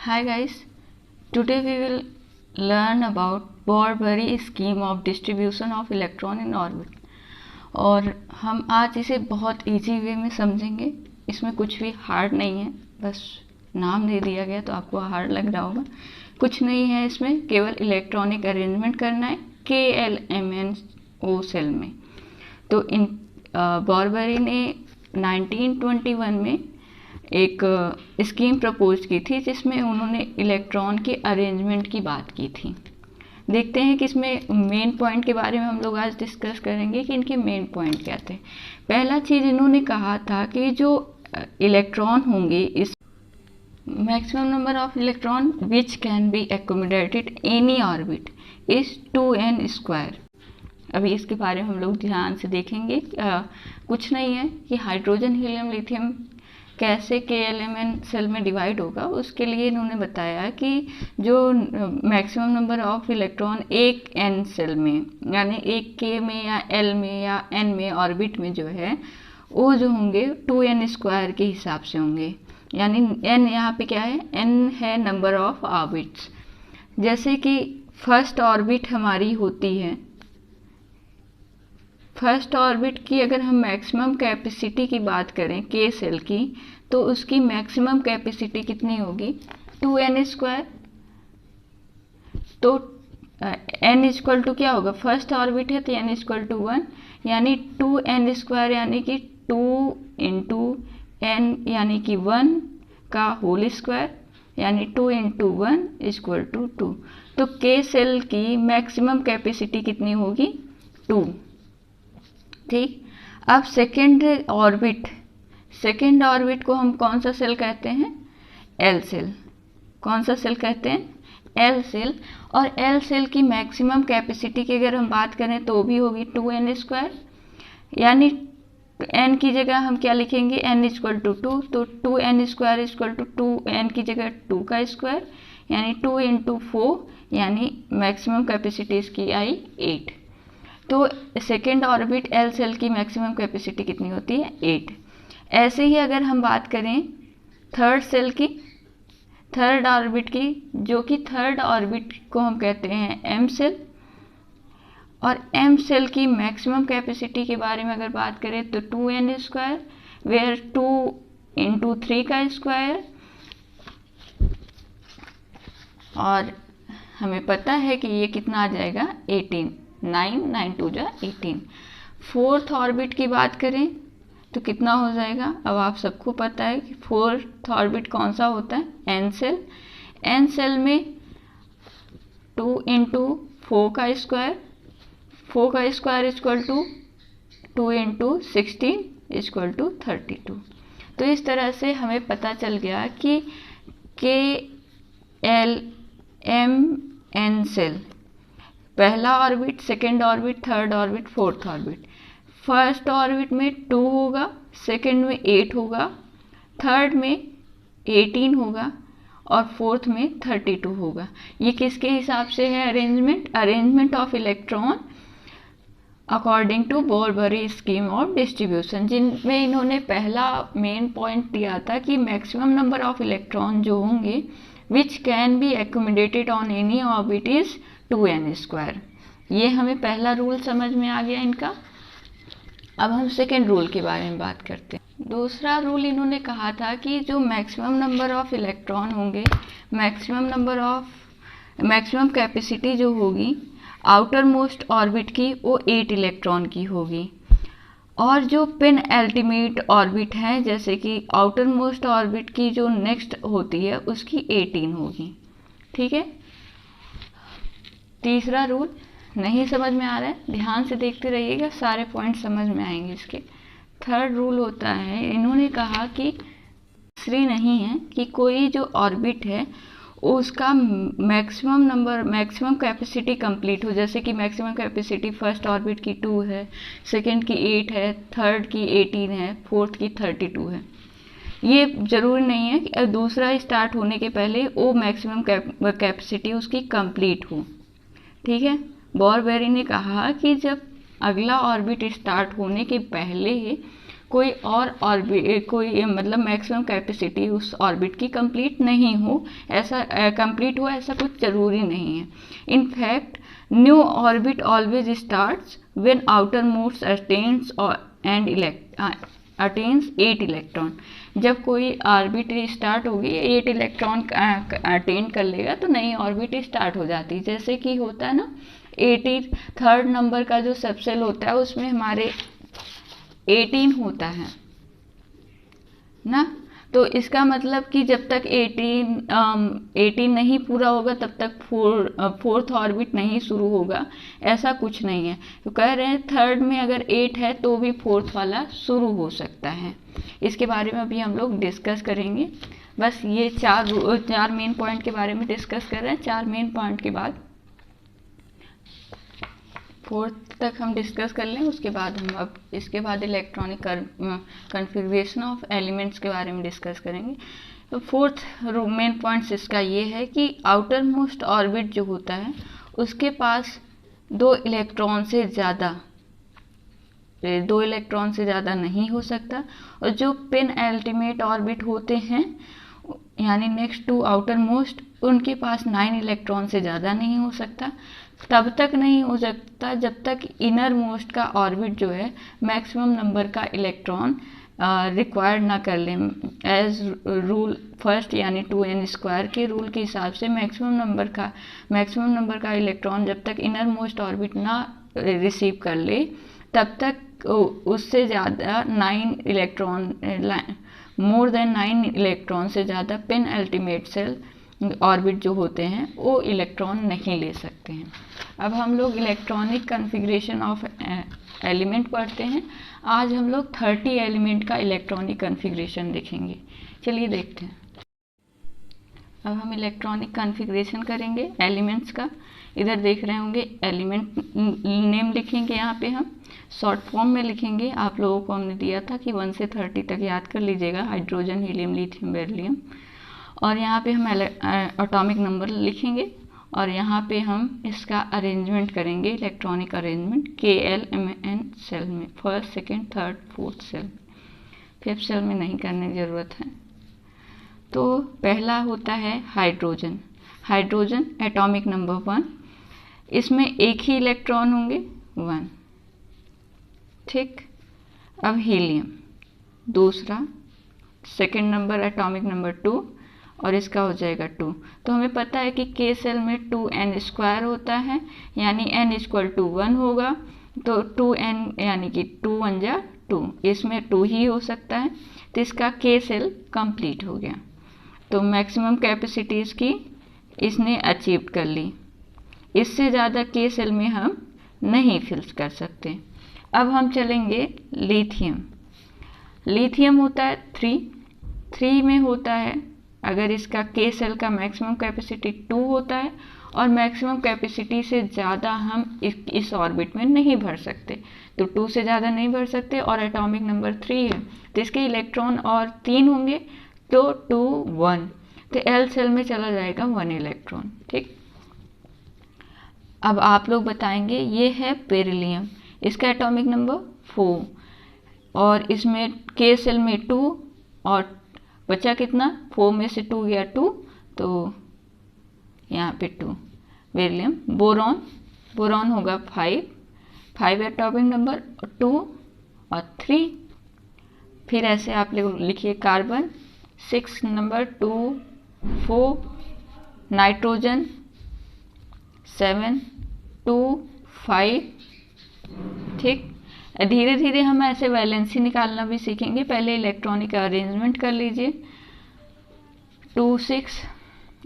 Hi guys, today we will learn about Bohr-Bury scheme of distribution of electron in orbit। और हम आज इसे बहुत इजी वे में समझेंगे। इसमें कुछ भी हार्ड नहीं है, बस नाम दे दिया गया तो आपको हार्ड लग रहा होगा। कुछ नहीं है इसमें, केवल इलेक्ट्रॉनिक अरेंजमेंट करना है KLMNO सेल में। तो इन बॉरबरी ने 1921 में एक स्कीम प्रपोज की थी जिसमें उन्होंने इलेक्ट्रॉन के अरेंजमेंट की बात की थी। देखते हैं कि इसमें मेन पॉइंट के बारे में हम लोग आज डिस्कस करेंगे कि इनके मेन पॉइंट क्या थे। पहला चीज़ इन्होंने कहा था कि जो इलेक्ट्रॉन होंगे इस maximum number of electron which can be accommodated any orbit is 2n²। अभी इसके बारे में हम लोग ध्यान से देखेंगे। कुछ नहीं है कि हाइड्रोजन हीलियम लिथियम कैसे KLMN सेल में डिवाइड होगा, उसके लिए इन्होंने बताया कि जो मैक्सिमम नंबर ऑफ इलेक्ट्रॉन एक n सेल में यानी एक K में या L में या N में ऑर्बिट में जो है वो जो होंगे 2n² के हिसाब से होंगे। यानी n यहाँ पे क्या है, n है नंबर ऑफ ऑर्बिट्स। जैसे कि फर्स्ट ऑर्बिट हमारी होती है, फर्स्ट ऑर्बिट की अगर हम मैक्सिमम कैपेसिटी की बात करें K सेल की, तो उसकी मैक्सिमम कैपेसिटी कितनी होगी 2n²। तो n इक्वल टू क्या होगा, फर्स्ट ऑर्बिट है तो n इक्वल टू 1 यानी 2n² यानी कि 2 × n यानी कि 1 का होल स्क्वायर यानी 2 × 1 इक्वल टू 2। तो K सेल की मैक्सिमम कैपेसिटी कितनी होगी 2। ठीक, अब सेकेंड ऑर्बिट को हम कौन सा सेल कहते हैं, L सेल। कौन सा सेल कहते हैं, L सेल। और L सेल की मैक्सिमम कैपेसिटी की अगर हम बात करें तो भी होगी 2n²। यानी n की जगह हम क्या लिखेंगे, n इक्वल टू 2। तो 2n² इक्वल टू 2n की जगह 2 का स्क्वायर यानी 2 × 4 यानी मैक्सिमम कैपेसिटी इसकी आई 8। तो सेकेंड ऑर्बिट L सेल की मैक्सिमम कैपेसिटी कितनी होती है 8। ऐसे ही अगर हम बात करें थर्ड सेल की, थर्ड ऑर्बिट की, जो कि थर्ड ऑर्बिट को हम कहते हैं M सेल। और M सेल की मैक्सिमम कैपेसिटी के बारे में अगर बात करें तो 2n² वेयर 2 × 3 का स्क्वायर। और हमें पता है कि ये कितना आ जाएगा 18, 9 2 18। फोर्थ ऑर्बिट की बात करें तो कितना हो जाएगा, अब आप सबको पता है कि फोर्थ ऑर्बिट कौन सा होता है, N सेल। N सेल में 2 × 4 का स्क्वायर, 4 का square equal to 2 × 16 equal to 32। तो इस तरह से हमें पता चल गया कि KLMN सेल पहला orbit, second orbit, third orbit, fourth orbit. First orbit में 2 होगा, सेकेंड में 8 होगा, थर्ड में 18 होगा और फोर्थ में 32 होगा। ये किसके हिसाब से है arrangement of electron according to Bohr Bury scheme of distribution, जिनमें इन्होंने पहला मेन पॉइंट दिया था कि मैक्सिमम नंबर ऑफ इलेक्ट्रॉन जो होंगे which can be accommodated on any orbit is 2n²। ये हमें पहला रूल समझ में आ गया इनका। अब हम सेकेंड रूल के बारे में बात करते हैं। दूसरा रूल इन्होंने कहा था कि जो मैक्सिमम नंबर ऑफ इलेक्ट्रॉन होंगे, मैक्सिमम कैपेसिटी जो होगी आउटर मोस्ट ऑर्बिट की वो 8 इलेक्ट्रॉन की होगी। और जो पेन अल्टीमेट ऑर्बिट है, जैसे कि आउटर मोस्ट ऑर्बिट की जो नेक्स्ट होती है उसकी 18 होगी। ठीक है, तीसरा रूल नहीं समझ में आ रहा है, ध्यान से देखते रहिएगा, सारे पॉइंट समझ में आएंगे इसके। थर्ड रूल होता है, इन्होंने कहा कि श्री नहीं है कि कोई जो ऑर्बिट है उसका मैक्सिमम कैपेसिटी कंप्लीट हो। जैसे कि मैक्सिमम कैपेसिटी फर्स्ट ऑर्बिट की 2 है, सेकेंड की 8 है, थर्ड की 18 है, फोर्थ की 32 है। ये जरूरी नहीं है कि दूसरा स्टार्ट होने के पहले वो मैक्सिमम कैपेसिटी उसकी कंप्लीट हो। ठीक है, बोर-बेरी ने कहा कि जब अगला ऑर्बिट स्टार्ट होने के पहले कोई और ऑर्बिट, कोई मतलब मैक्सिमम कैपेसिटी उस ऑर्बिट की कंप्लीट नहीं हो, ऐसा कंप्लीट हो ऐसा कुछ ज़रूरी नहीं है। In fact new orbit always starts when outer most attains attains 8 electron. जब कोई ऑर्बिट स्टार्ट होगी 8 इलेक्ट्रॉन अटेन कर लेगा तो नई ऑर्बिट स्टार्ट हो जाती है। जैसे कि होता है ना 83rd नंबर का जो सबसेल होता है उसमें हमारे 18 होता है ना, तो इसका मतलब कि जब तक 18 नहीं पूरा होगा तब तक फोर्थ ऑर्बिट नहीं शुरू होगा, ऐसा कुछ नहीं है। तो कह रहे हैं थर्ड में अगर 8 है तो भी फोर्थ वाला शुरू हो सकता है। इसके बारे में अभी हम लोग डिस्कस करेंगे। बस ये चार मेन पॉइंट के बारे में डिस्कस कर रहे हैं। 4 मेन पॉइंट के बाद फोर्थ तक हम डिस्कस कर लें, उसके बाद हम अब इसके बाद इलेक्ट्रॉनिक कन्फिग्रेशन ऑफ एलिमेंट्स के बारे में डिस्कस करेंगे। तो फोर्थ मेन पॉइंट्स इसका ये है कि आउटर मोस्ट ऑर्बिट जो होता है उसके पास 2 इलेक्ट्रॉन से ज़्यादा नहीं हो सकता, और जो पेन अल्टीमेट ऑर्बिट होते हैं यानी नेक्स्ट टू आउटर मोस्ट उनके पास 9 इलेक्ट्रॉन से ज़्यादा नहीं हो सकता। तब तक नहीं हो सकता जब तक इनर मोस्ट का ऑर्बिट जो है मैक्सिमम नंबर का इलेक्ट्रॉन रिक्वायर्ड ना कर लें। एज रूल फर्स्ट यानी 2n² के रूल के हिसाब से मैक्सिमम नंबर का इलेक्ट्रॉन जब तक इनर मोस्ट ऑर्बिट ना रिसीव कर ले तब तक उससे ज़्यादा 9 इलेक्ट्रॉन मोर देन 9 इलेक्ट्रॉन से ज़्यादा पेन अल्टीमेट सेल ऑर्बिट जो होते हैं वो इलेक्ट्रॉन नहीं ले सकते हैं। अब हम लोग इलेक्ट्रॉनिक कन्फिग्रेशन ऑफ एलिमेंट पढ़ते हैं। आज हम लोग 30 एलिमेंट का इलेक्ट्रॉनिक कन्फिग्रेशन देखेंगे। चलिए देखते हैं। अब हम इलेक्ट्रॉनिक कन्फिग्रेशन करेंगे एलिमेंट्स का। इधर देख रहे होंगे एलिमेंट नेम लिखेंगे, यहाँ पे हम शॉर्ट फॉर्म में लिखेंगे। आप लोगों को हमने दिया था कि 1 से 30 तक याद कर लीजिएगा, हाइड्रोजन, हीलियम, लिथियम, बेरिलियम। और यहाँ पे हम एटॉमिक नंबर लिखेंगे और यहाँ पे हम इसका अरेंजमेंट करेंगे, इलेक्ट्रॉनिक अरेंजमेंट KLMN सेल में, first, second, third, fourth shell. Fifth shell में नहीं करने की ज़रूरत है। तो पहला होता है हाइड्रोजन एटॉमिक नंबर 1, इसमें एक ही इलेक्ट्रॉन होंगे 1, ठीक। अब हीलियम दूसरा, सेकेंड नंबर एटॉमिक नंबर 2 और इसका हो जाएगा 2। तो हमें पता है कि K सेल में 2n² होता है यानी n = 1 होगा, तो 2n यानी कि 2 1 जा 2, इसमें 2 ही हो सकता है, तो इसका K सेल कंप्लीट हो गया। तो मैक्सिमम कैपेसिटी इसकी इसने अचीव कर ली। इससे ज़्यादा K सेल में हम नहीं फिल कर सकते। अब हम चलेंगे लिथियम होता है 3 में होता है, अगर इसका K सेल का मैक्सिमम कैपेसिटी 2 होता है और मैक्सिमम कैपेसिटी से ज़्यादा हम इस ऑर्बिट में नहीं भर सकते, तो 2 से ज़्यादा नहीं भर सकते और एटॉमिक नंबर 3 है तो इसके इलेक्ट्रॉन और 3 होंगे, तो 2 1, तो L सेल में चला जाएगा 1 इलेक्ट्रॉन, ठीक। अब आप लोग बताएंगे ये है बेरिलियम, इसका एटॉमिक नंबर 4 और इसमें K सेल में 2 और बचा कितना, 4 में से 2 गया 2, तो यहाँ पे 2। बेरिलियम, बोरॉन होगा 5 एटॉमिक नंबर 2 और 3। फिर ऐसे आप लोग लिखिए कार्बन 6 नंबर 2 4, नाइट्रोजन 7 2 5, ठीक। धीरे धीरे हम ऐसे वैलेंसी निकालना भी सीखेंगे। पहले इलेक्ट्रॉनिक अरेंजमेंट कर लीजिए। 2 6,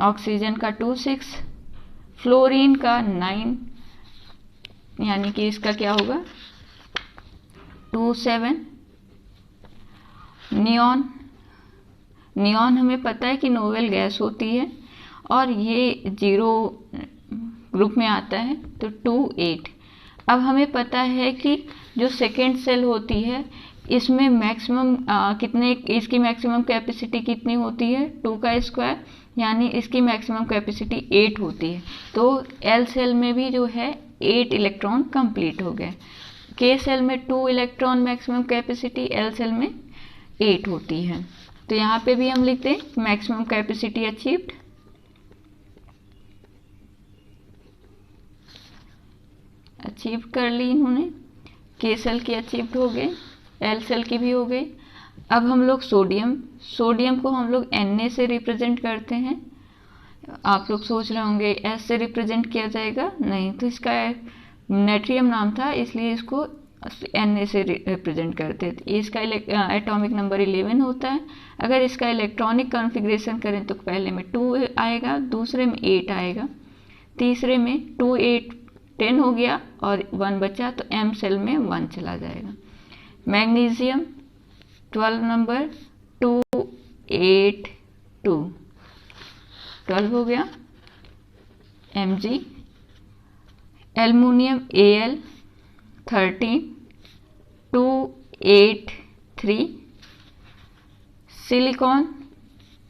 ऑक्सीजन का 2 6, फ्लोरीन का 9, यानी कि इसका क्या होगा 2 7। नियॉन हमें पता है कि नोवेल गैस होती है और ये 0 ग्रुप में आता है, तो 2 8। अब हमें पता है कि जो सेकेंड सेल होती है इसमें मैक्सिमम इसकी मैक्सिमम कैपेसिटी कितनी होती है 2 का स्क्वायर, यानी इसकी मैक्सिमम कैपेसिटी 8 होती है। तो L सेल में भी जो है 8 इलेक्ट्रॉन कंप्लीट हो गए। K सेल में 2 electron maximum capacity, L shell में 8 होती है। तो यहाँ पे भी हम लिखते हैं मैक्सिमम कैपेसिटी अचीव्ड, अचीव कर ली इन्होंने, K सेल की अचीव्ड हो गए, L सेल की भी हो गई। अब हम लोग सोडियम को हम लोग Na से रिप्रेजेंट करते हैं। आप लोग सोच रहे होंगे S से रिप्रेजेंट किया जाएगा, नहीं, तो इसका नेट्रियम नाम था इसलिए इसको Na से रिप्रेजेंट करते थे। इसका एटॉमिक नंबर 11 होता है। अगर इसका इलेक्ट्रॉनिक कॉन्फ़िगरेशन करें तो पहले में 2 आएगा, दूसरे में 8 आएगा, तीसरे में 2 8 10 हो गया और 1 बचा, तो M सेल में 1 चला जाएगा। मैग्नीशियम 12 नंबर 2 8 2 12 हो गया Mg। Aluminium Al 13 2 8 3, silicon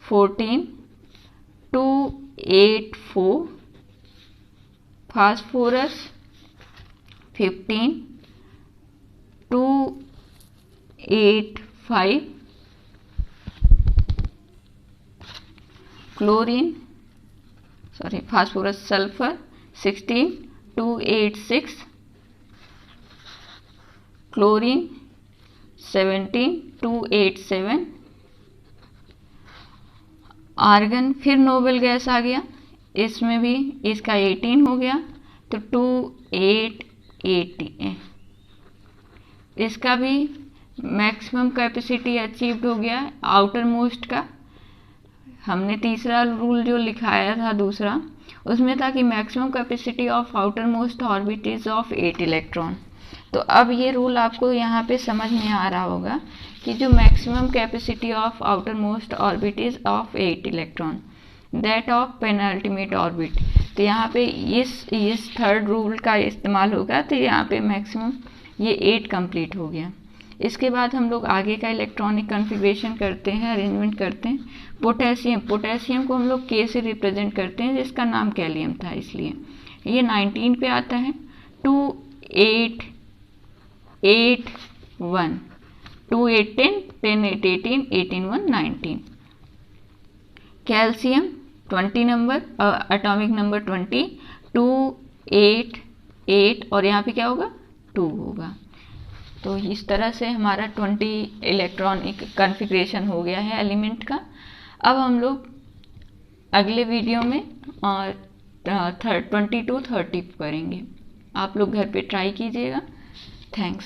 14 2 8 4, phosphorus 15 2 8 5, phosphorus sulphur 16 2 8 6, chlorine 17 2 8 7, argon फिर नोबल गैस आ गया, इसमें भी इसका 18 हो गया, तो 2 8 18, इसका भी मैक्सिमम कैपेसिटी अचीव्ड हो गया आउटर मोस्ट का। हमने तीसरा रूल जो लिखाया था दूसरा, उसमें था कि maximum capacity of outer most orbit is of 8 electron. तो अब ये रूल आपको यहाँ पे समझ में आ रहा होगा कि जो maximum capacity of outer most orbit is of 8 electron, that of penultimate orbit. तो यहाँ पे इस थर्ड रूल का इस्तेमाल होगा, तो यहाँ पे मैक्सिमम ये 8 कंप्लीट हो गया। इसके बाद हम लोग आगे का इलेक्ट्रॉनिक कॉन्फ़िगरेशन करते हैं, अरेंजमेंट करते हैं। पोटेशियम को हम लोग K से रिप्रेजेंट करते हैं, जिसका नाम कैलियम था, इसलिए ये 19 पे आता है। 2 8 8 1, 2 8 10 10 8 18 18 1 19। कैल्शियम 20 नंबर, एटॉमिक नंबर 20 2 8 8, और यहाँ पे क्या होगा 2 होगा। तो इस तरह से हमारा 20 इलेक्ट्रॉनिक कॉन्फ़िगरेशन हो गया है एलिमेंट का। अब हम लोग अगले वीडियो में 22 30 करेंगे। आप लोग घर पे ट्राई कीजिएगा। थैंक्स।